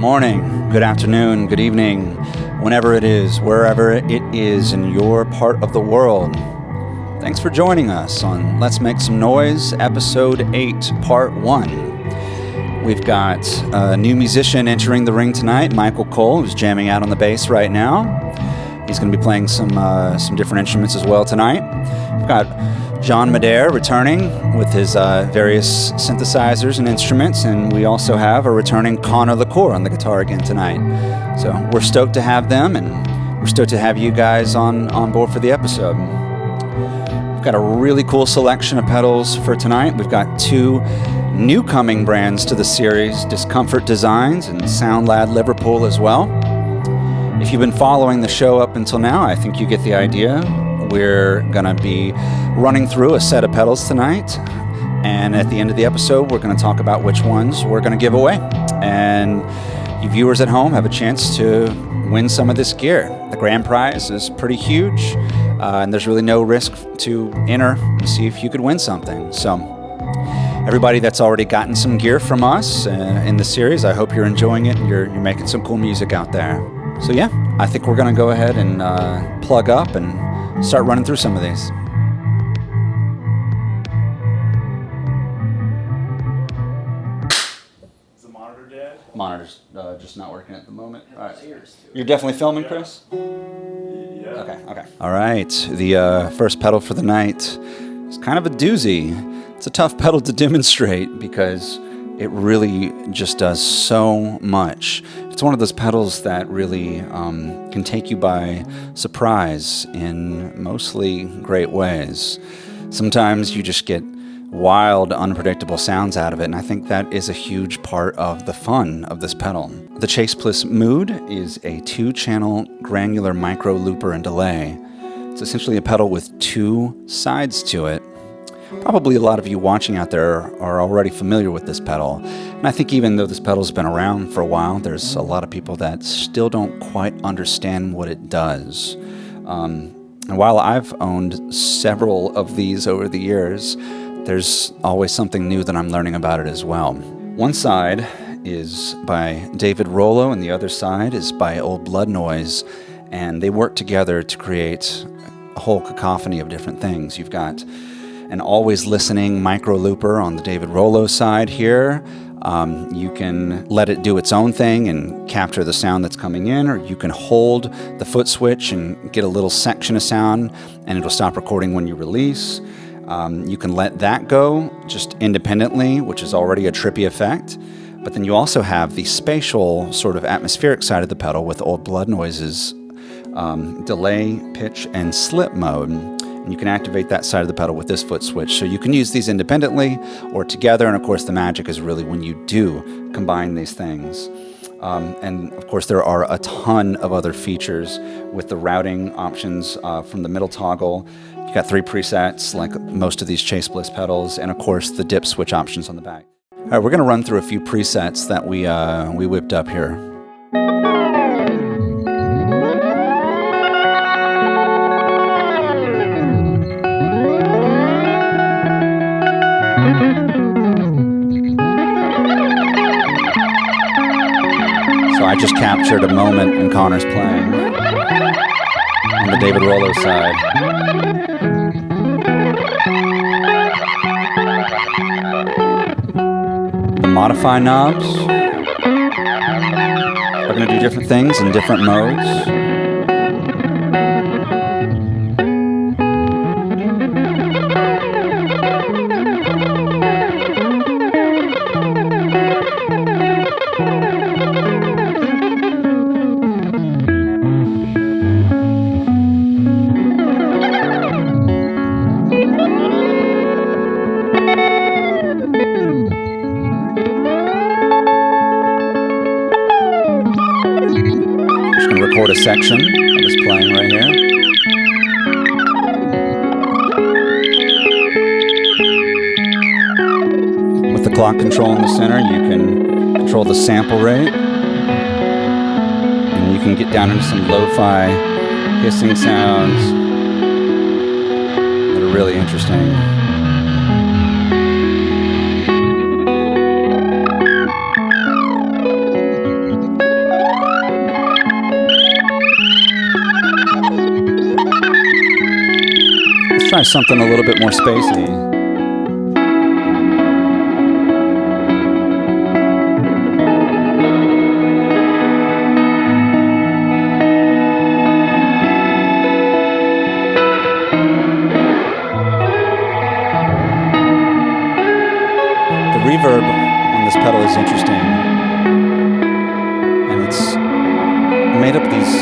morning, good afternoon, good evening, whenever it is, wherever it is in your part of the world. Thanks for joining us on Let's Make Some Noise, Episode 8, Part 1. We've got a new musician entering the ring tonight, Michael Cole, who's jamming out on the bass right now. He's going to be playing some different instruments as well tonight. We've got John Madere returning with his various synthesizers and instruments, and we also have a returning Connor Lacour on the guitar again tonight. So we're stoked to have them, and we're stoked to have you guys on board for the episode. We've got a really cool selection of pedals for tonight. We've got two new coming brands to the series, Discomfort Designs and SoundLab Liverpool as well. If you've been following the show up until now, I think you get the idea. We're going to be running through a set of pedals tonight, and at the end of the episode, we're going to talk about which ones we're going to give away. And you viewers at home have a chance to win some of this gear. The grand prize is pretty huge, and there's really no risk to enter and see if you could win something. So everybody that's already gotten some gear from us in the series, I hope you're enjoying it and you're making some cool music out there. So yeah, I think we're going to go ahead and plug up and start running through some of these. Is the monitor dead? Monitor's just not working at the moment. All right. You're definitely filming, Chris? Yeah. Okay. All right. The first pedal for the night is kind of a doozy. It's a tough pedal to demonstrate because it really just does so much. It's one of those pedals that really can take you by surprise in mostly great ways. Sometimes you just get wild, unpredictable sounds out of it, and I think that is a huge part of the fun of this pedal. The Chase Plus Mood is a 2-channel granular micro looper and delay. It's essentially a pedal with two sides to it. Probably a lot of you watching out there are already familiar with this pedal, and I think even though this pedal's been around for a while, there's a lot of people that still don't quite understand what it does. And while I've owned several of these over the years, there's always something new that I'm learning about it as well. One side is by David Rollo, and the other side is by Old Blood Noise, and they work together to create a whole cacophony of different things. You've got an always listening micro looper on the David Rollo side here. You can let it do its own thing and capture the sound that's coming in, or you can hold the foot switch and get a little section of sound and it'll stop recording when you release. You can let that go just independently, which is already a trippy effect. But then you also have the spatial sort of atmospheric side of the pedal with Old Blood Noise's delay, pitch, and slip mode. And you can activate that side of the pedal with this foot switch. So you can use these independently or together. And of course, the magic is really when you do combine these things. And of course, there are a ton of other features with the routing options from the middle toggle. You got 3 presets like most of these Chase Bliss pedals. And of course, the dip switch options on the back. All right, we're going to run through a few presets that we whipped up here. So I just captured a moment when Connor's playing on the David Rollo side. The modify knobs are going to do different things in different modes. A section of us playing right here. With the clock control in the center, you can control the sample rate, and you can get down into some lo-fi hissing sounds that are really interesting. something a little bit more spacey. Reverb on this pedal is interesting, and it's made up of these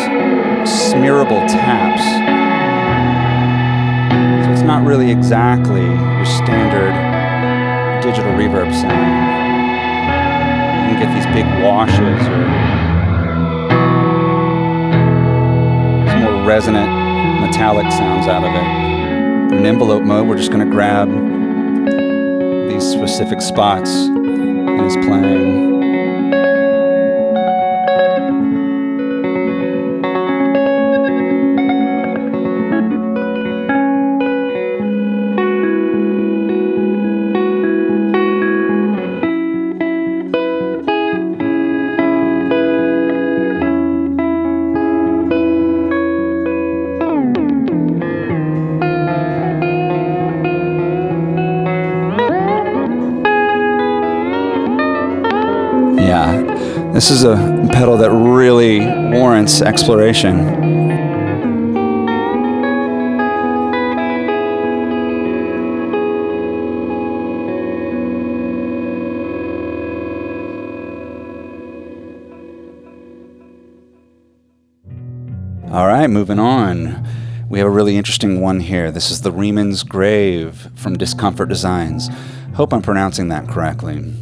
smearable taps, so it's not really exactly your standard digital reverb sound. You can get these big washes or some more resonant metallic sounds out of it. In envelope mode, we're just going to grab these specific spots in his playing. Yeah, this is a pedal that really warrants exploration. All right, moving on. We have a really interesting one here. This is the Reimann's Grave from Discomfort Designs. Hope I'm pronouncing that correctly.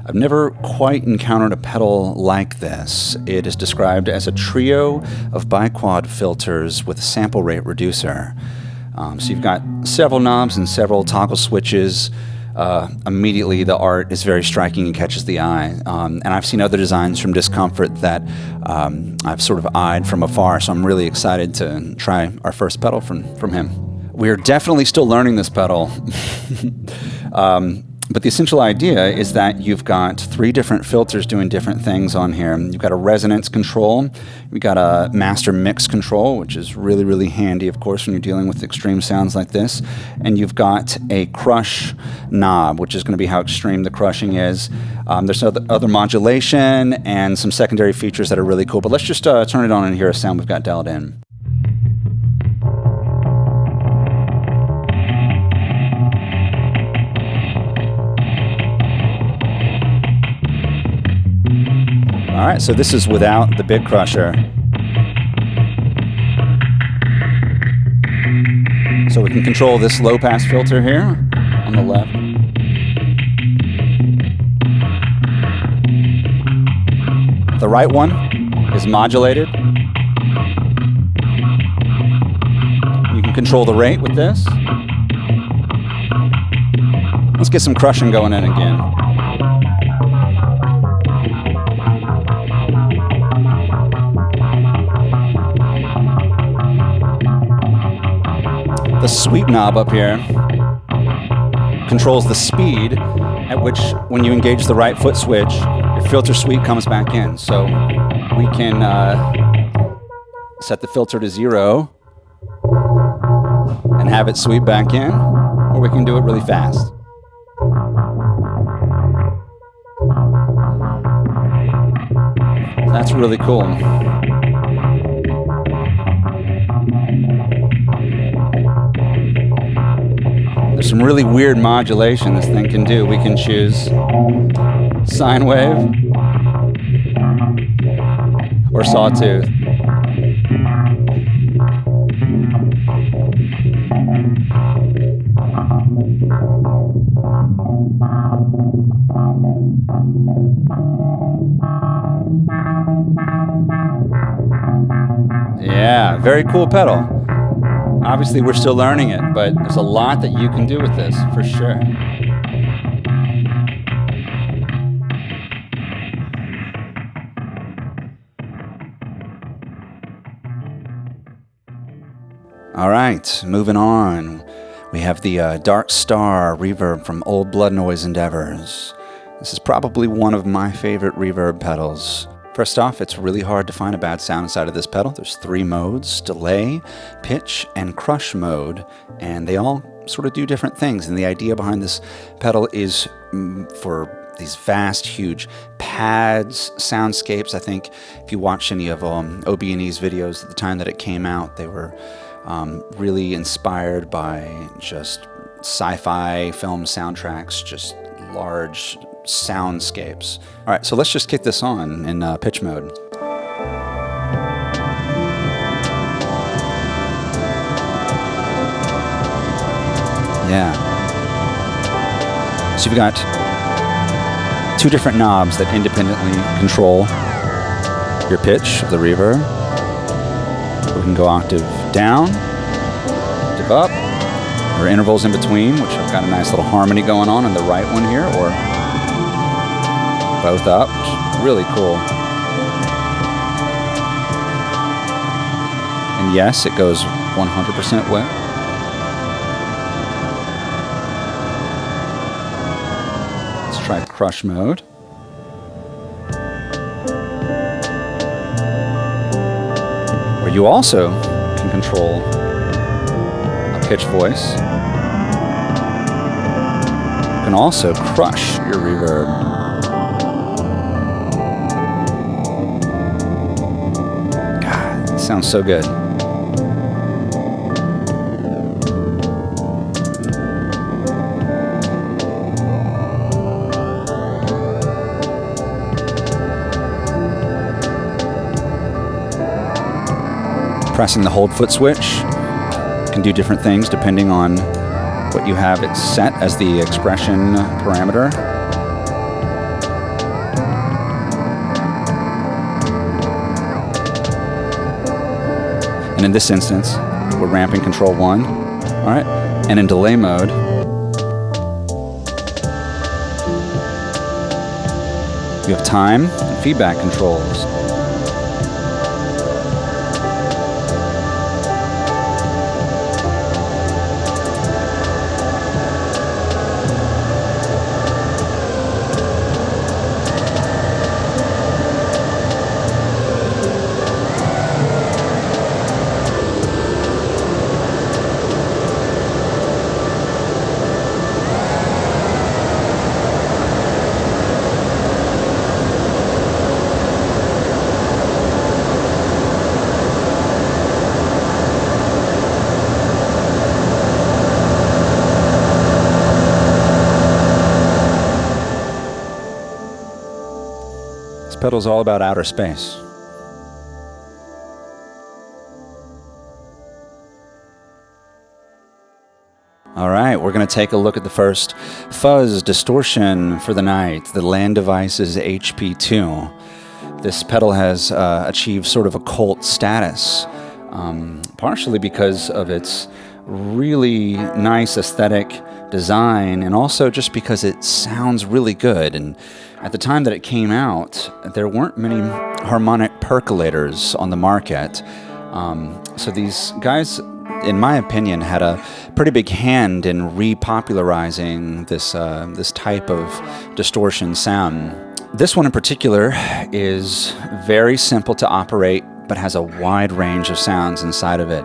I've never quite encountered a pedal like this. It is described as a trio of biquad filters with a sample rate reducer. So you've got several knobs and several toggle switches. Immediately the art is very striking and catches the eye. And I've seen other designs from Discomfort that I've sort of eyed from afar, so I'm really excited to try our first pedal from him. We're definitely still learning this pedal. But the essential idea is that you've got 3 different filters doing different things on here. You've got a resonance control, you've got a master mix control, which is really, really handy, of course, when you're dealing with extreme sounds like this. And you've got a crush knob, which is going to be how extreme the crushing is. There's other modulation and some secondary features that are really cool. But let's just turn it on and hear a sound we've got dialed in. All right, so this is without the bit crusher. So we can control this low pass filter here on the left. The right one is modulated. You can control the rate with this. Let's get some crushing going in again. The sweep knob up here controls the speed at which, when you engage the right foot switch, your filter sweep comes back in. So we can set the filter to 0 and have it sweep back in, or we can do it really fast. That's really cool. There's some really weird modulation this thing can do. We can choose sine wave or sawtooth. Yeah, very cool pedal. Obviously, we're still learning it, but there's a lot that you can do with this, for sure. All right, moving on. We have the Dark Star reverb from Old Blood Noise Endeavors. This is probably one of my favorite reverb pedals. First off, it's really hard to find a bad sound inside of this pedal. There's 3 modes: delay, pitch, and crush mode, and they all sort of do different things. And the idea behind this pedal is for these vast, huge pads, soundscapes. I think if you watch any of OB&E's videos at the time that it came out, they were really inspired by just sci-fi film soundtracks, just large soundscapes. All right, so let's just kick this on in pitch mode. Yeah. So you've got 2 different knobs that independently control your pitch of the reverb. We can go octave down, octave up. There are intervals in between, which I've got a nice little harmony going on the right one here, or both up, which is really cool. And yes, it goes 100% wet. Let's try crush mode. Where you also can control a pitch voice. You can also crush your reverb. Sounds so good. Pressing the hold foot switch can do different things depending on what you have it set as the expression parameter. And in this instance, we're ramping control 1. All right. And in delay mode, you have time and feedback controls. Pedal's all about outer space. All right, we're going to take a look at the first fuzz distortion for the night, the Land Devices HP2. This pedal has achieved sort of a cult status, partially because of its really nice aesthetic design, and also just because it sounds really good. And at the time that it came out, there weren't many harmonic percolators on the market. So these guys, in my opinion, had a pretty big hand in repopularizing this type of distortion sound. This one in particular is very simple to operate, but has a wide range of sounds inside of it.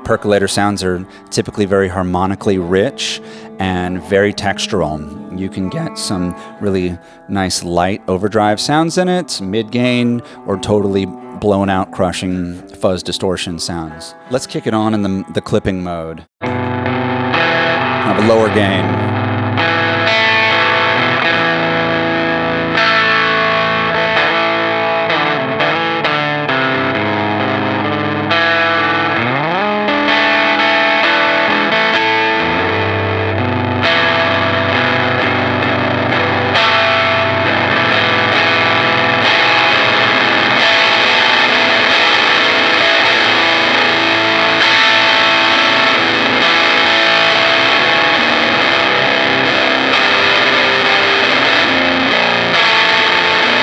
Percolator sounds are typically very harmonically rich and very textural. You can get some really nice light overdrive sounds in it, mid-gain, or totally blown out crushing fuzz distortion sounds. Let's kick it on in the clipping mode. Have a lower gain.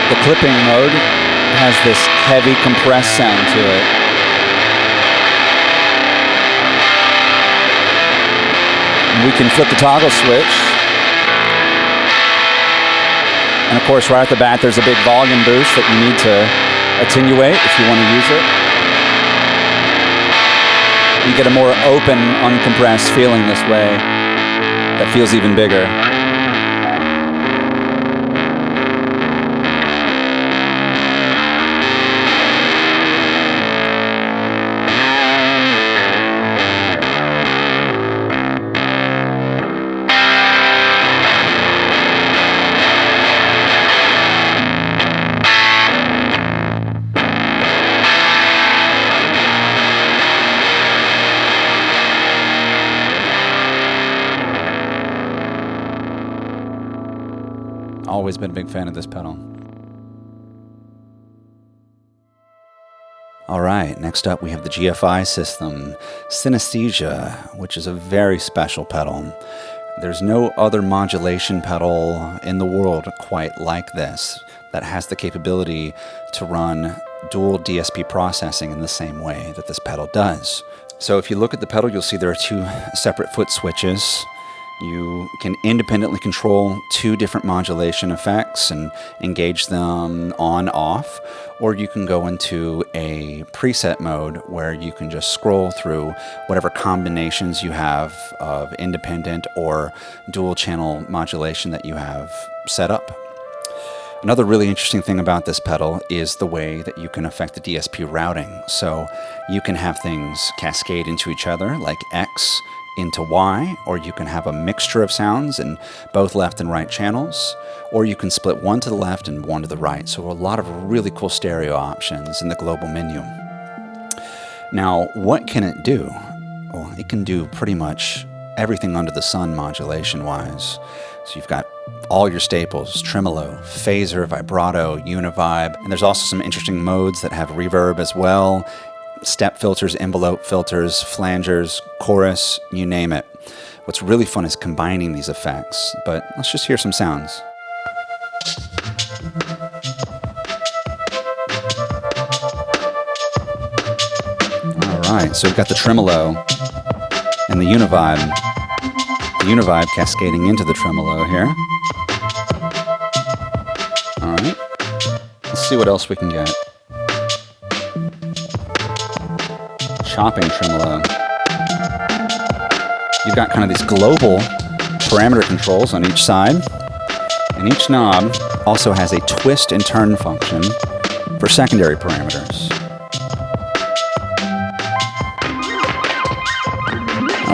The clipping mode has this heavy compressed sound to it. And we can flip the toggle switch. And of course, right at the bat, there's a big volume boost that you need to attenuate if you want to use it. You get a more open, uncompressed feeling this way that feels even bigger. Always been a big fan of this pedal. All right, next up we have the GFI system, Synesthesia, which is a very special pedal. There's no other modulation pedal in the world quite like this that has the capability to run dual DSP processing in the same way that this pedal does. So if you look at the pedal, you'll see there are two separate foot switches. You can independently control two different modulation effects and engage them on, off, or you can go into a preset mode where you can just scroll through whatever combinations you have of independent or dual channel modulation that you have set up. Another really interesting thing about this pedal is the way that you can affect the DSP routing. So you can have things cascade into each other, like X into Y, or you can have a mixture of sounds in both left and right channels, or you can split one to the left and one to the right. So a lot of really cool stereo options in the global menu. Now, what can it do? Well, it can do pretty much everything under the sun modulation-wise. So you've got all your staples: tremolo, phaser, vibrato, univibe, and there's also some interesting modes that have reverb as well. Step filters, envelope filters, flangers, chorus, you name it. What's really fun is combining these effects, but let's just hear some sounds. All right, so we've got the tremolo and the univibe. The univibe cascading into the tremolo here. All right, let's see what else we can get. Chopping tremolo. You've got kind of these global parameter controls on each side, and each knob also has a twist and turn function for secondary parameters.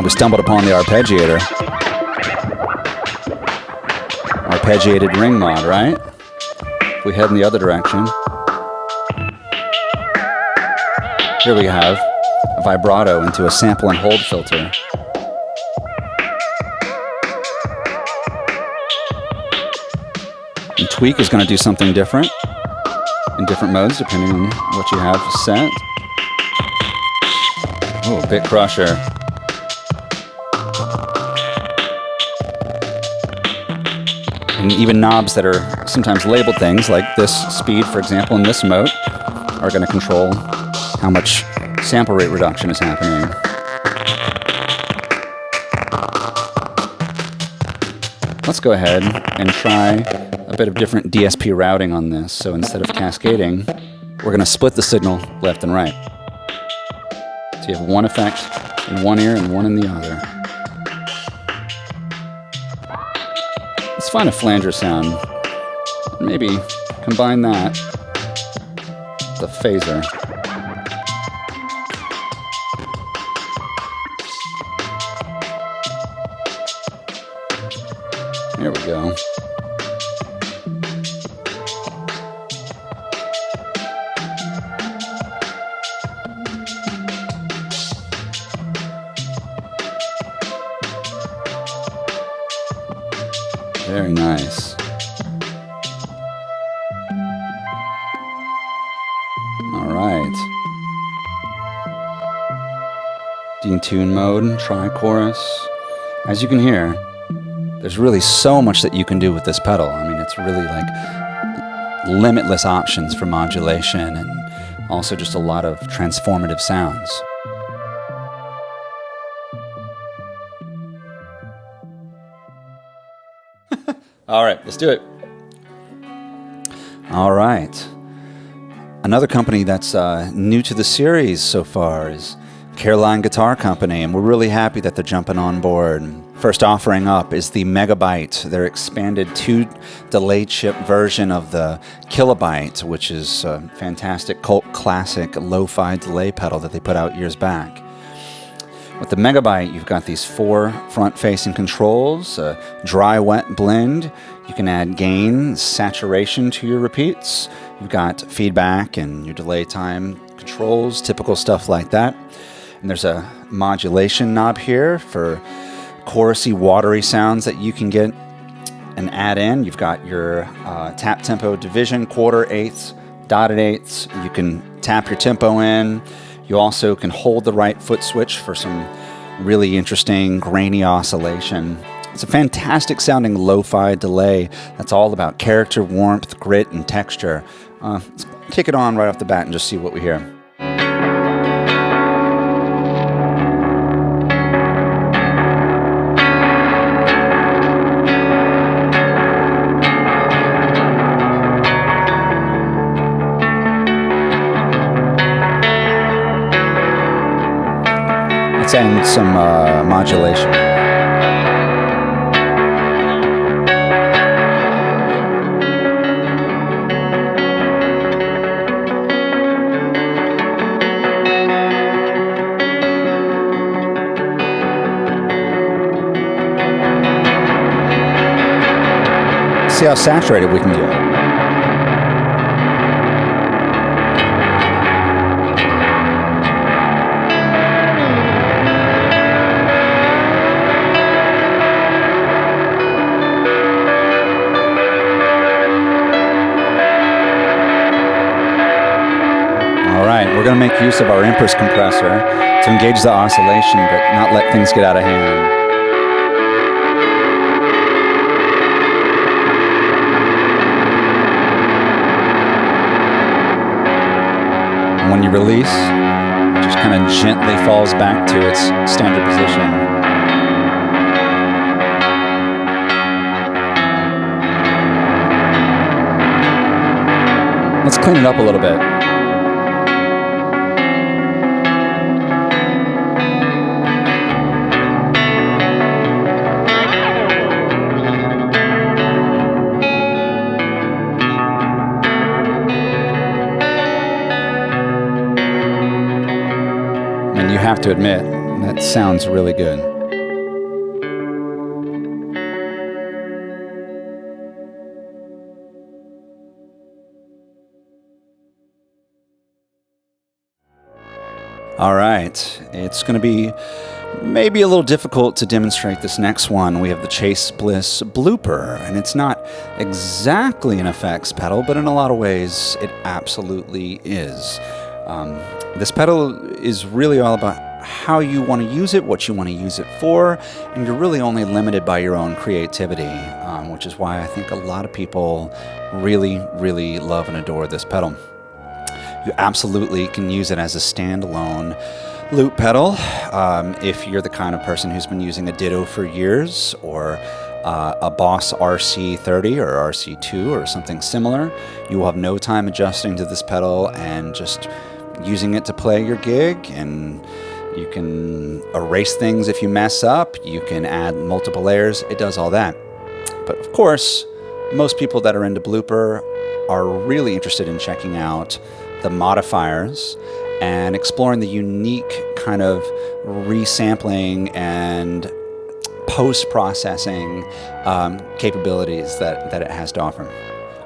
We stumbled upon the arpeggiator. Arpeggiated ring mod, right? If we head in the other direction, here we have a vibrato into a sample and hold filter. And tweak is going to do something different in different modes depending on what you have set. Oh, bit crusher. And even knobs that are sometimes labeled things, like this speed, for example, in this mode, are going to control how much sample rate reduction is happening. Let's go ahead and try a bit of different DSP routing on this. So instead of cascading, we're going to split the signal left and right. So you have one effect in one ear and one in the other. Let's find a flanger sound. Maybe combine that with the phaser. There we go. Very nice. All right. Detune mode, try chorus. As you can hear, there's really so much that you can do with this pedal. I mean, it's really like limitless options for modulation and also just a lot of transformative sounds. All right, let's do it. All right. Another company that's new to the series so far is Caroline Guitar Company, and we're really happy that they're jumping on board. First offering up is the Megabyte, their expanded 2-delay chip version of the Kilobyte, which is a fantastic cult classic lo-fi delay pedal that they put out years back. With the Megabyte, you've got these 4 front-facing controls, a dry-wet blend. You can add gain, saturation to your repeats. You've got feedback and your delay time controls, typical stuff like that. And there's a modulation knob here for chorusy, watery sounds that you can get and add in. You've got your tap tempo division, quarter, eighths, dotted eighths. You can tap your tempo in. You also can hold the right foot switch for some really interesting grainy oscillation. It's a fantastic sounding lo-fi delay that's all about character, warmth, grit, and texture. Let's kick it on right off the bat and just see what we hear. And some modulation. See how saturated we can get. We're going to make use of our Empress compressor to engage the oscillation, but not let things get out of hand. And when you release, it just kind of gently falls back to its standard position. Let's clean it up a little bit. And you have to admit, that sounds really good. All right, it's going to be maybe a little difficult to demonstrate this next one. We have the Chase Bliss Blooper, and it's not exactly an effects pedal, but in a lot of ways it absolutely is. This pedal is really all about how you want to use it, what you want to use it for, and you're really only limited by your own creativity, which is why I think a lot of people really, really love and adore this pedal. You absolutely can use it as a standalone loop pedal. If you're the kind of person who's been using a Ditto for years, or a Boss RC30 or RC2 or something similar, you will have no time adjusting to this pedal and just using it to play your gig. And you can erase things if you mess up. You can add multiple layers. It does all that. But of course, most people that are into Blooper are really interested in checking out the modifiers and exploring the unique kind of resampling and post-processing capabilities that it has to offer.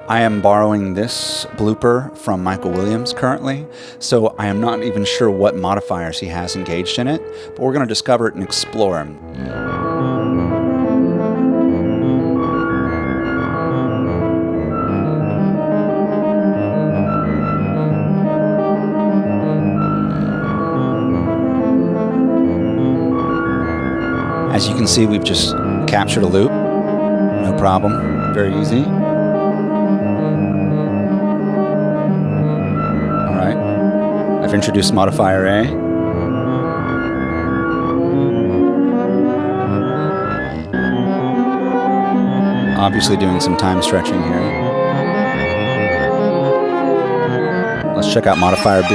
I am borrowing this Blooper from Michael Williams currently, so I am not even sure what modifiers he has engaged in it, but we're going to discover it and explore them. As you can see, we've just captured a loop. No problem. Very easy. All right. I've introduced modifier A. Obviously doing some time stretching here. Let's check out modifier B.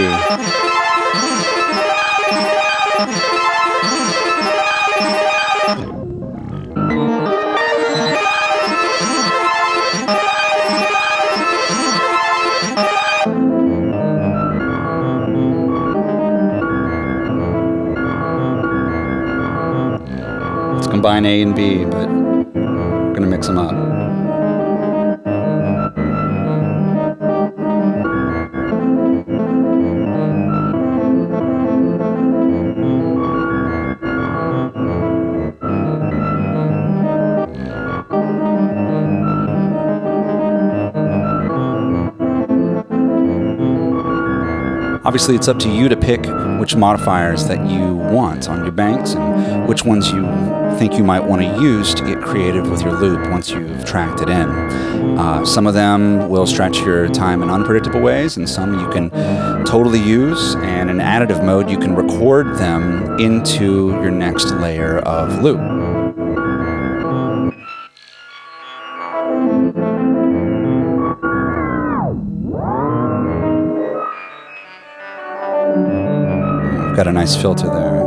Let's combine A and B, but we're going to mix them up. Obviously, it's up to you to pick which modifiers that you want on your banks and which ones you think you might want to use to get creative with your loop once you've tracked it in. Some of them will stretch your time in unpredictable ways, and some you can totally use, and in additive mode, you can record them into your next layer of loop. Got a nice filter there.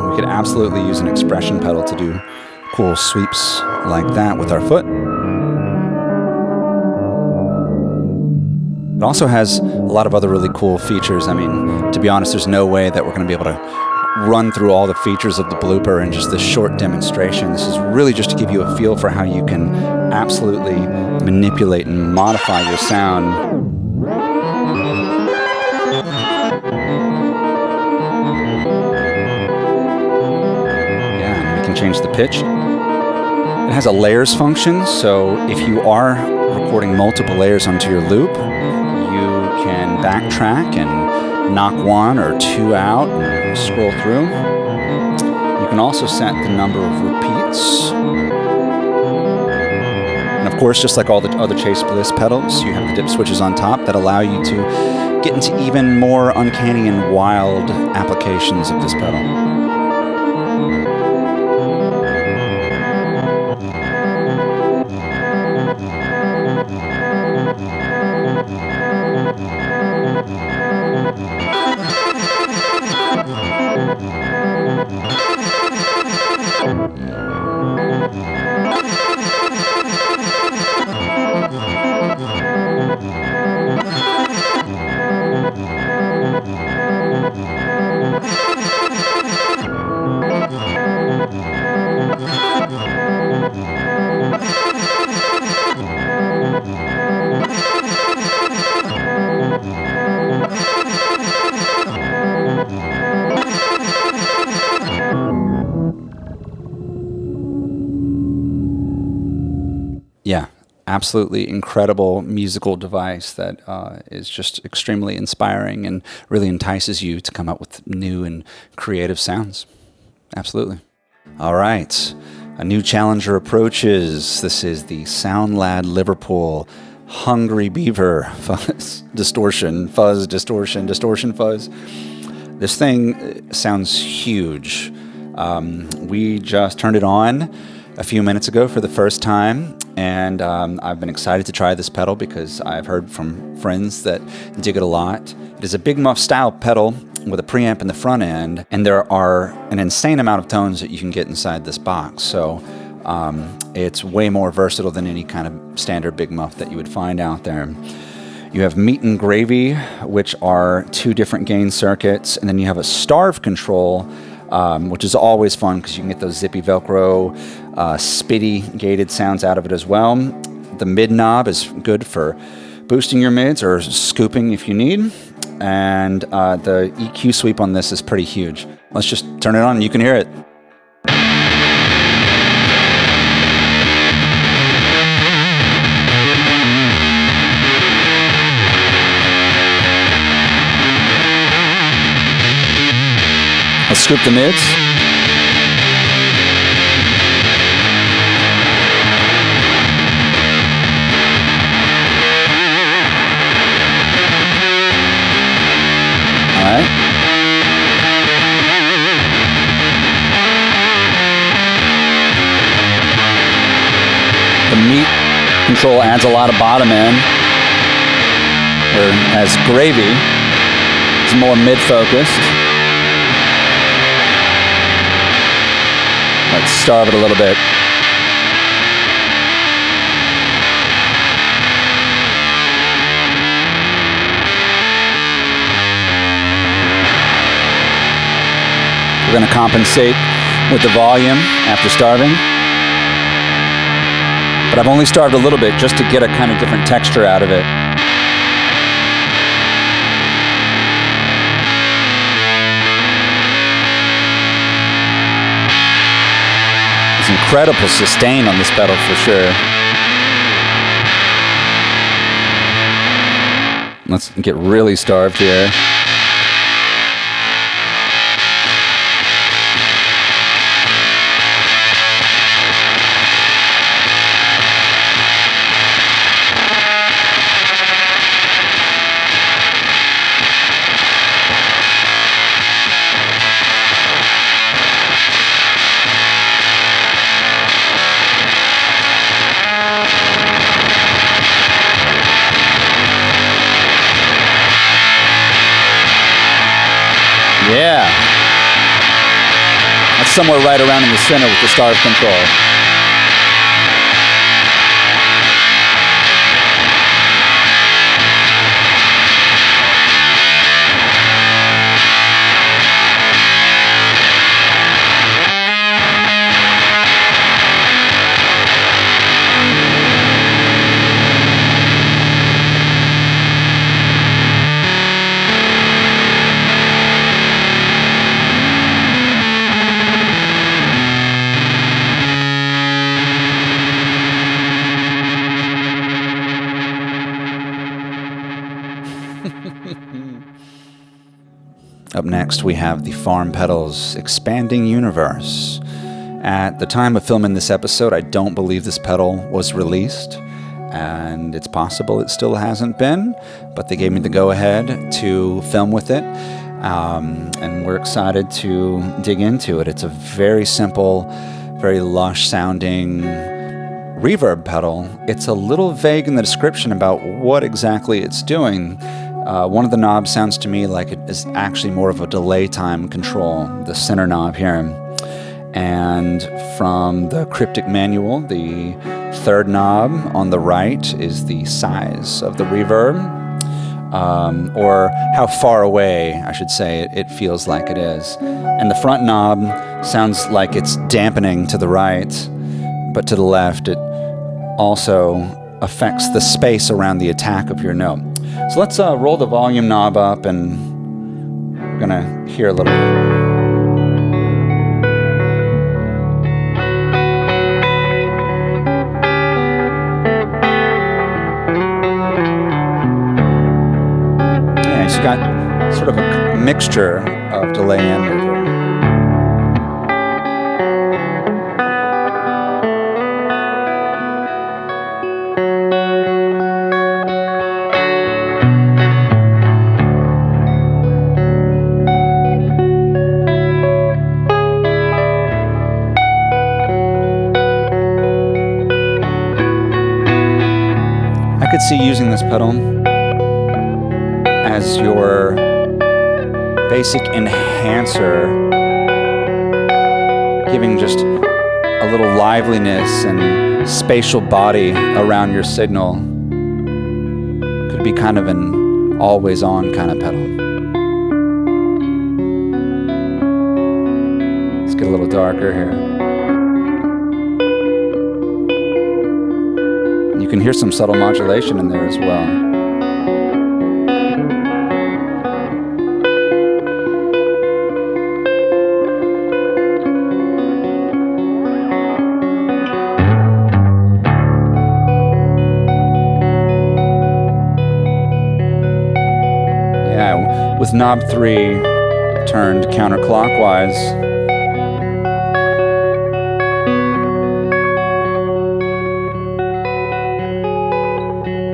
We could absolutely use an expression pedal to do cool sweeps like that with our foot. It also has a lot of other really cool features. I mean, to be honest, there's no way that we're going to be able to run through all the features of the Blooper in just this short demonstration. This is really just to give you a feel for how you can absolutely manipulate and modify your sound. Change the pitch. It has a layers function, so if you are recording multiple layers onto your loop, you can backtrack and knock one or two out and scroll through. You can also set the number of repeats. And of course, just like all the other Chase Bliss pedals, you have the dip switches on top that allow you to get into even more uncanny and wild applications of this pedal. Yeah, absolutely incredible musical device that is just extremely inspiring and really entices you to come up with new and creative sounds. Absolutely. All right, a new challenger approaches. This is the SoundLad Liverpool Hungry Beaver Fuzz Distortion, Fuzz Distortion, Distortion Fuzz. This thing sounds huge. We just turned it on a few minutes ago for the first time, and I've been excited to try this pedal because I've heard from friends that dig it a lot. It is a big muff style pedal with a preamp in the front end, and there are an insane amount of tones that you can get inside this box. So it's way more versatile than any kind of standard big muff that you would find out there. You have Meat and Gravy, which are two different gain circuits, and then you have a Starve control, which is always fun because you can get those zippy Velcro, spitty gated sounds out of it as well. The mid knob is good for boosting your mids or scooping if you need. And the EQ sweep on this is pretty huge. Let's just turn it on and you can hear it. Let's scoop the mids. All right. The Meat control adds a lot of bottom end. Whereas Gravy is more mid-focused. Let's starve it a little bit. We're going to compensate with the volume after starving. But I've only starved a little bit just to get a kind of different texture out of it. There's incredible sustain on this pedal for sure. Let's get really starved here. Yeah. That's somewhere right around in the center with the starve control. Up next, we have the Farm Pedals Expanding Universe. At the time of filming this episode, I don't believe this pedal was released, and it's possible it still hasn't been, but they gave me the go-ahead to film with it, and we're excited to dig into it. It's a very simple, very lush-sounding reverb pedal. It's a little vague in the description about what exactly it's doing. One of the knobs sounds to me like it is actually more of a delay time control, the center knob here. And from the cryptic manual, the third knob on the right is the size of the reverb, or how far away, I should say, it feels like it is. And the front knob sounds like it's dampening to the right, but to the left, it also affects the space around the attack of your note. So let's roll the volume knob up, and we're gonna hear a little bit. Yeah, so you got sort of a mixture of delay and reverb. I could see using this pedal as your basic enhancer, giving just a little liveliness and spatial body around your signal. Could be kind of an always-on kind of pedal. Let's get a little darker here. You can hear some subtle modulation in there as well. Yeah, with knob 3 turned counterclockwise,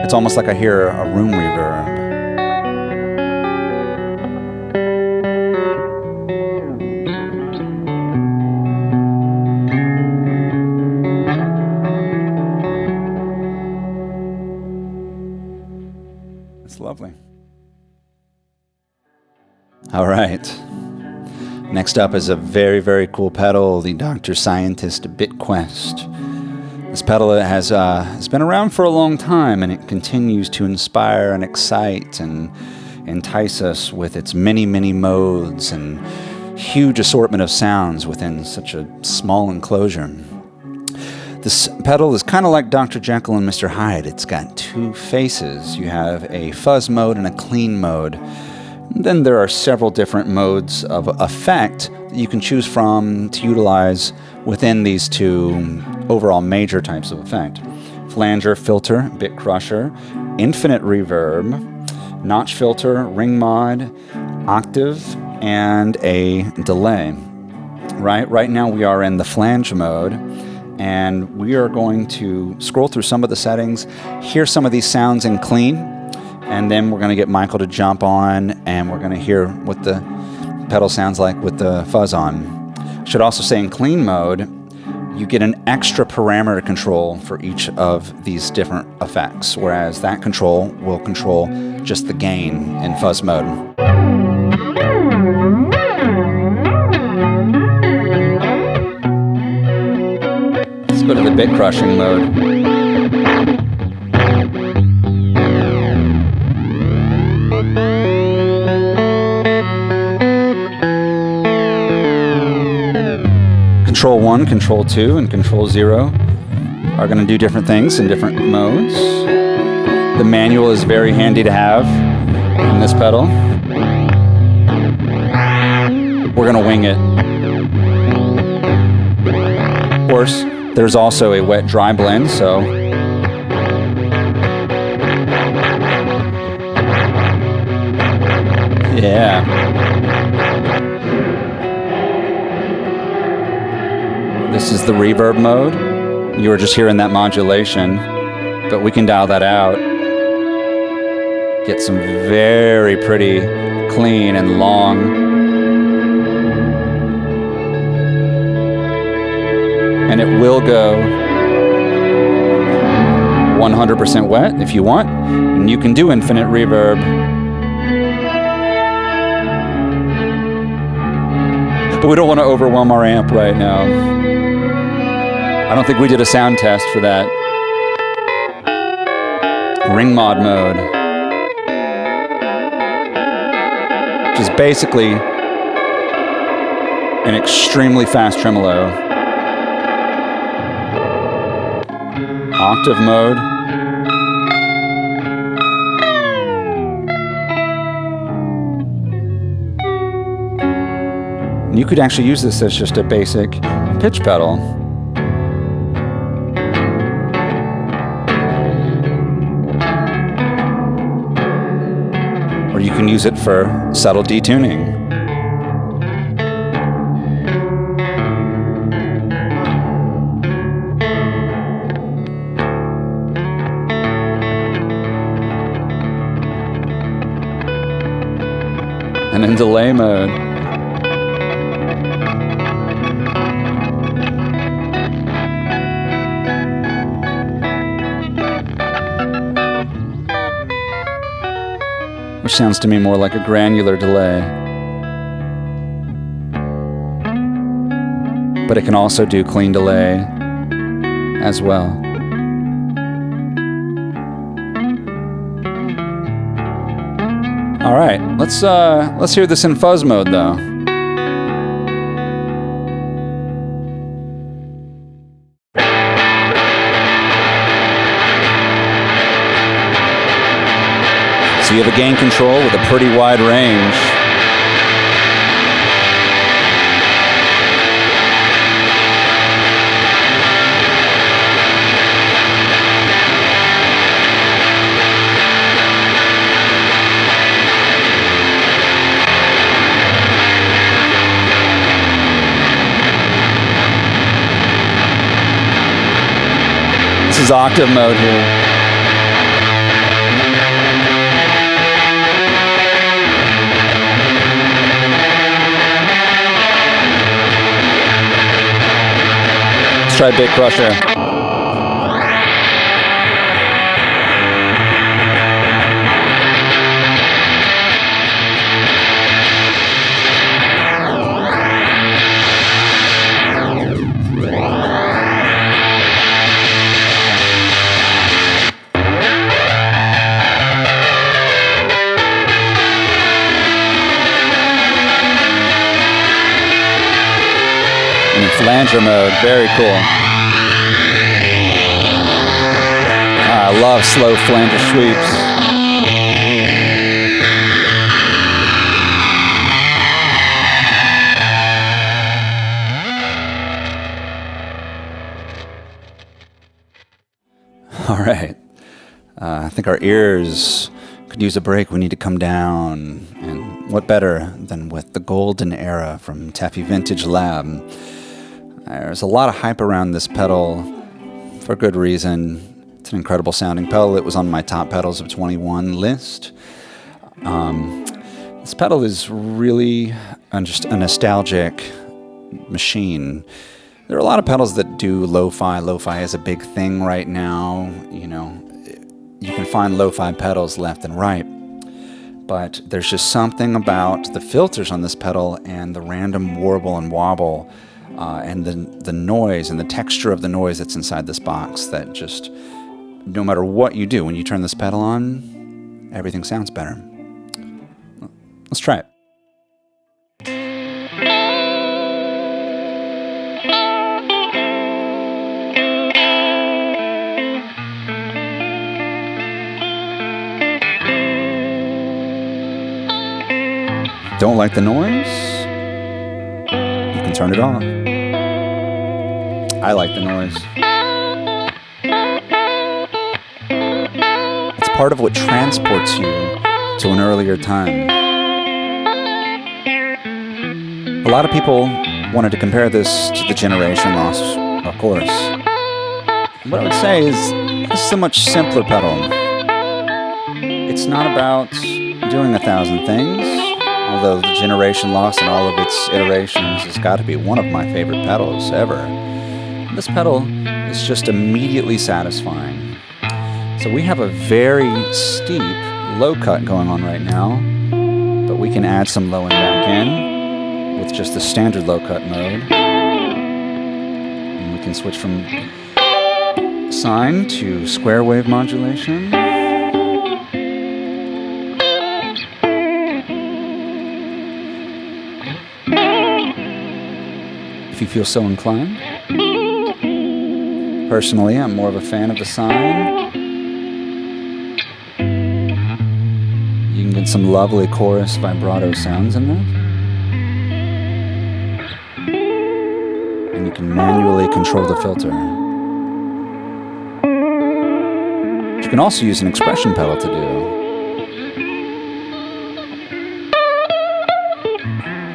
it's almost like I hear a room reverb. Lovely. All right. Next up is a very, very cool pedal, the Dr. Scientist BitQuest. This pedal has been around for a long time, and it continues to inspire and excite and entice us with its many, many modes and huge assortment of sounds within such a small enclosure. This pedal is kind of like Dr. Jekyll and Mr. Hyde. It's got two faces. You have a fuzz mode and a clean mode. And then there are several different modes of effect that you can choose from to utilize within these two overall major types of effect. Flanger, filter, bit crusher, infinite reverb, notch filter, ring mod, octave, and a delay. Right now we are in the flange mode, and we are going to scroll through some of the settings, hear some of these sounds in clean, and then we're going to get Michael to jump on, and we're going to hear what the pedal sounds like with the fuzz on. Should also say in clean mode, you get an extra parameter control for each of these different effects, whereas that control will control just the gain in fuzz mode. Let's go to the bit crushing mode. Control 1, Control 2, and Control 0 are going to do different things in different modes. The manual is very handy to have in this pedal. We're going to wing it. Of course, there's also a wet-dry blend, so yeah. This is the reverb mode. You were just hearing that modulation, but we can dial that out. Get some very pretty, clean and long. And it will go 100% wet if you want, and you can do infinite reverb. But we don't want to overwhelm our amp right now. I don't think we did a sound test for that. Ring mod mode, which is basically an extremely fast tremolo. Octave mode. You could actually use this as just a basic pitch pedal. Or you can use it for subtle detuning. And in delay mode. Which sounds to me more like a granular delay. But it can also do clean delay as well. All right, let's hear this in fuzz mode though. So you have a gain control with a pretty wide range. This is octave mode here. Try Bit Crusher. Flanger mode, very cool. I love slow flanger sweeps. All right. I think our ears could use a break. We need to come down. And what better than with the golden era from Taffy Vintage Lab? There's a lot of hype around this pedal for good reason. It's an incredible sounding pedal. It was on my top pedals of 21 list. This pedal is really just a nostalgic machine. There are a lot of pedals that do lo-fi. Lo-fi is a big thing right now. You know, you can find lo-fi pedals left and right. But there's just something about the filters on this pedal and the random warble and wobble and the noise and the texture of the noise that's inside this box that just, no matter what you do, when you turn this pedal on, everything sounds better. Let's try it. Don't like the noise? You can turn it off. I like the noise. It's part of what transports you to an earlier time. A lot of people wanted to compare this to the generation loss, of course. What I would say is this is a much simpler pedal. It's not about doing 1,000 things, although the generation loss and all of its iterations has got to be one of my favorite pedals ever. This pedal is just immediately satisfying. So we have a very steep low cut going on right now, but we can add some low end back in with just the standard low cut mode. And we can switch from sine to square wave modulation. If you feel so inclined. Personally, I'm more of a fan of the sine. You can get some lovely chorus vibrato sounds in there. And you can manually control the filter. You can also use an expression pedal to do.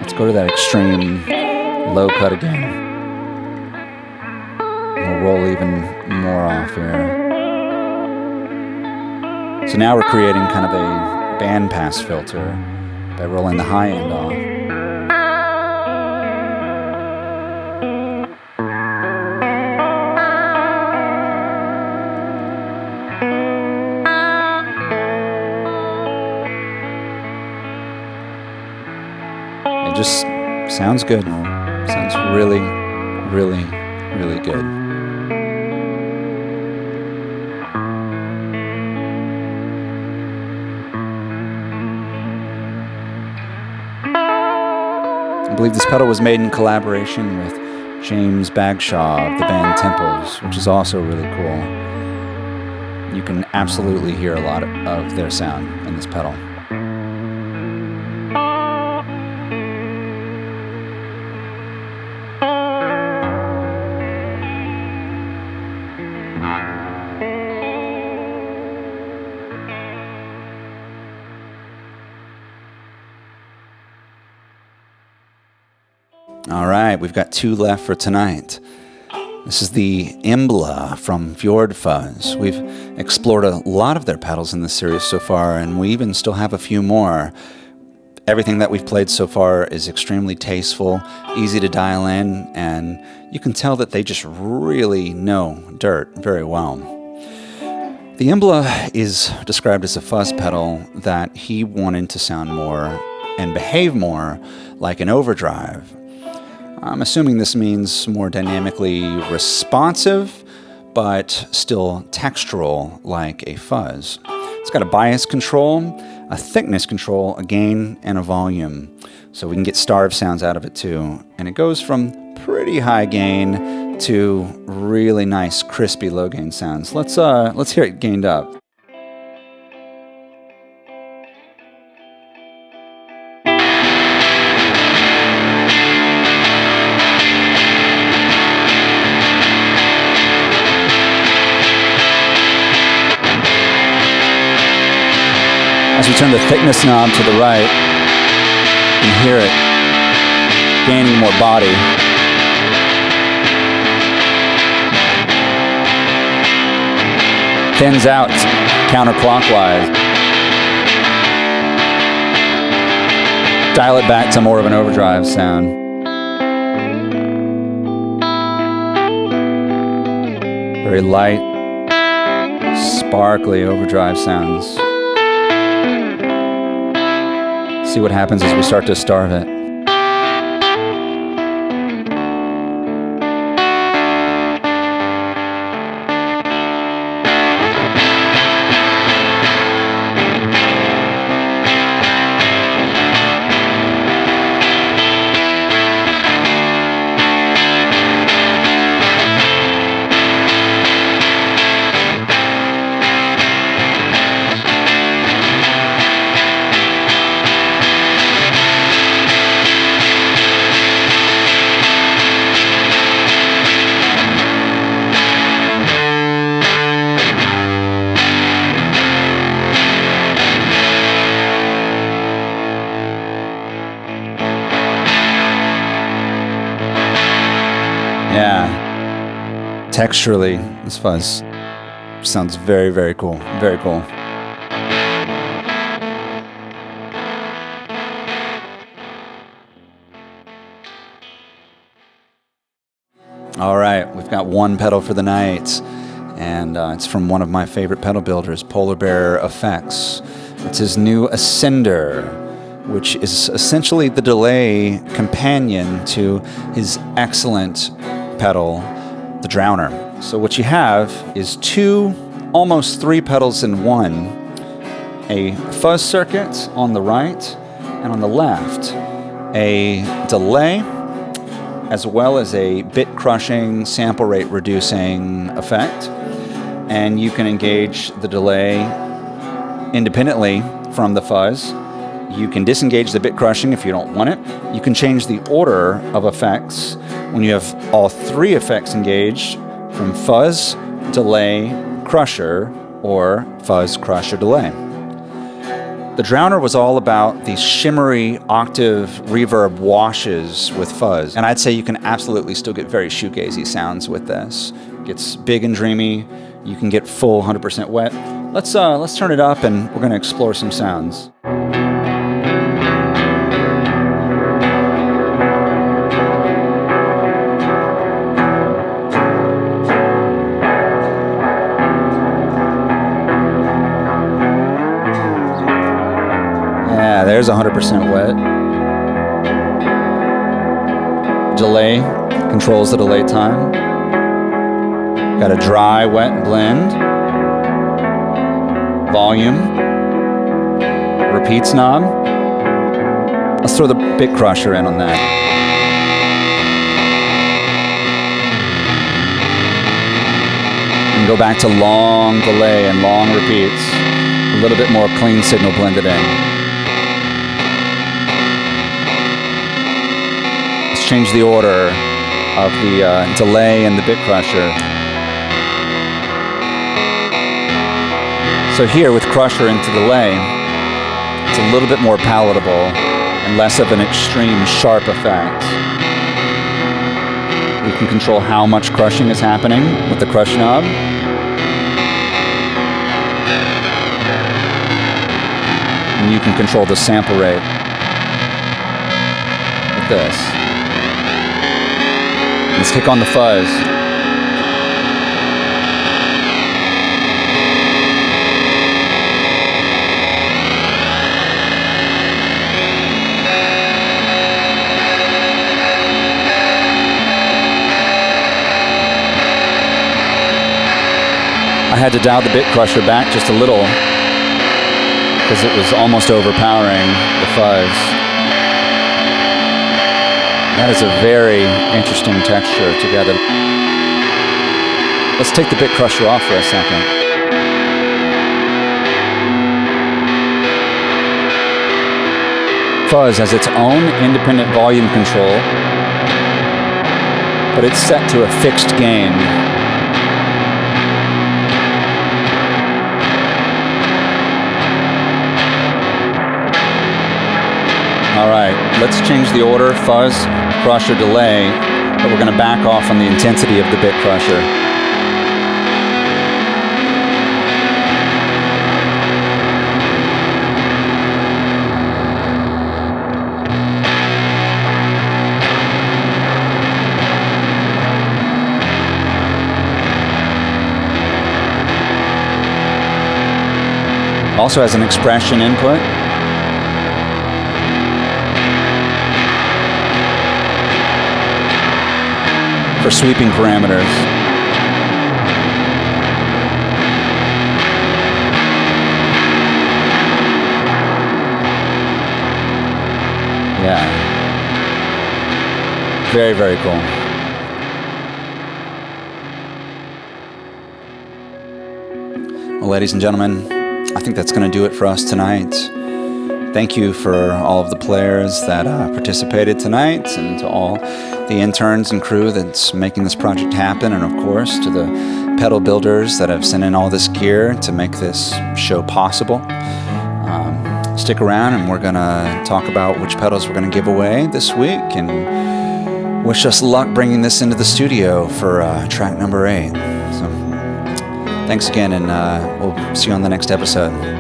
Let's go to that extreme low cut again. We'll roll even more off here. So now we're creating kind of a bandpass filter by rolling the high end off. It just sounds good. Sounds really, really, really good. I believe this pedal was made in collaboration with James Bagshaw of the band Temples, which is also really cool. You can absolutely hear a lot of their sound in this pedal. All right, we've got 2 left for tonight. This is the Embla from Fjord Fuzz. We've explored a lot of their pedals in this series so far, and we even still have a few more. Everything that we've played so far is extremely tasteful, easy to dial in, and you can tell that they just really know dirt very well. The Embla is described as a fuzz pedal that he wanted to sound more and behave more like an overdrive. I'm assuming this means more dynamically responsive, but still textural like a fuzz. It's got a bias control, a thickness control, a gain, and a volume. So we can get starved sounds out of it too. And it goes from pretty high gain to really nice, crispy low gain sounds. Let's hear it gained up. As we turn the thickness knob to the right, you can hear it gaining more body. Thins out counterclockwise. Dial it back to more of an overdrive sound. Very light, sparkly overdrive sounds. See what happens as we start to starve it. Yeah, texturally, this fuzz sounds very, very cool. Very cool. All right, we've got one pedal for the night, and it's from one of my favorite pedal builders, Polar Bear Effects. It's his new Ascender, which is essentially the delay companion to his excellent pedal, the Drowner. So what you have is almost three pedals in one, a fuzz circuit on the right, and on the left, a delay, as well as a bit crushing, sample rate reducing effect. And you can engage the delay independently from the fuzz. You can disengage the bit crushing if you don't want it. You can change the order of effects when you have all three effects engaged from fuzz, delay, crusher, or fuzz, crusher, delay. The Drowner was all about these shimmery octave reverb washes with fuzz. And I'd say you can absolutely still get very shoegazy sounds with this. It gets big and dreamy. You can get full 100% wet. Let's turn it up and we're gonna explore some sounds. Yeah, there's 100% wet. Delay controls the delay time. Got a dry, wet blend. Volume. Repeats knob. Let's throw the bit crusher in on that. And go back to long delay and long repeats. A little bit more clean signal blended in. Change the order of the delay and the bit crusher. So here with crusher into delay, it's a little bit more palatable and less of an extreme sharp effect. We can control how much crushing is happening with the crush knob. And you can control the sample rate with this. Let's kick on the fuzz. had to dial the bit crusher back just a little because it was almost overpowering the fuzz. That is a very interesting texture together. Let's take the bit crusher off for a second. Fuzz has its own independent volume control, but it's set to a fixed gain. All right, let's change the order, fuzz, crusher, delay, but we're going to back off on the intensity of the bit crusher. Also has an expression input. For sweeping parameters. Yeah. Very, very cool. Well, ladies and gentlemen, I think that's going to do it for us tonight. Thank you for all of the players that participated tonight, and to all the interns and crew that's making this project happen, and of course to the pedal builders that have sent in all this gear to make this show possible. Stick around and we're going to talk about which pedals we're going to give away this week, and wish us luck bringing this into the studio for track number 8. So thanks again, and we'll see you on the next episode.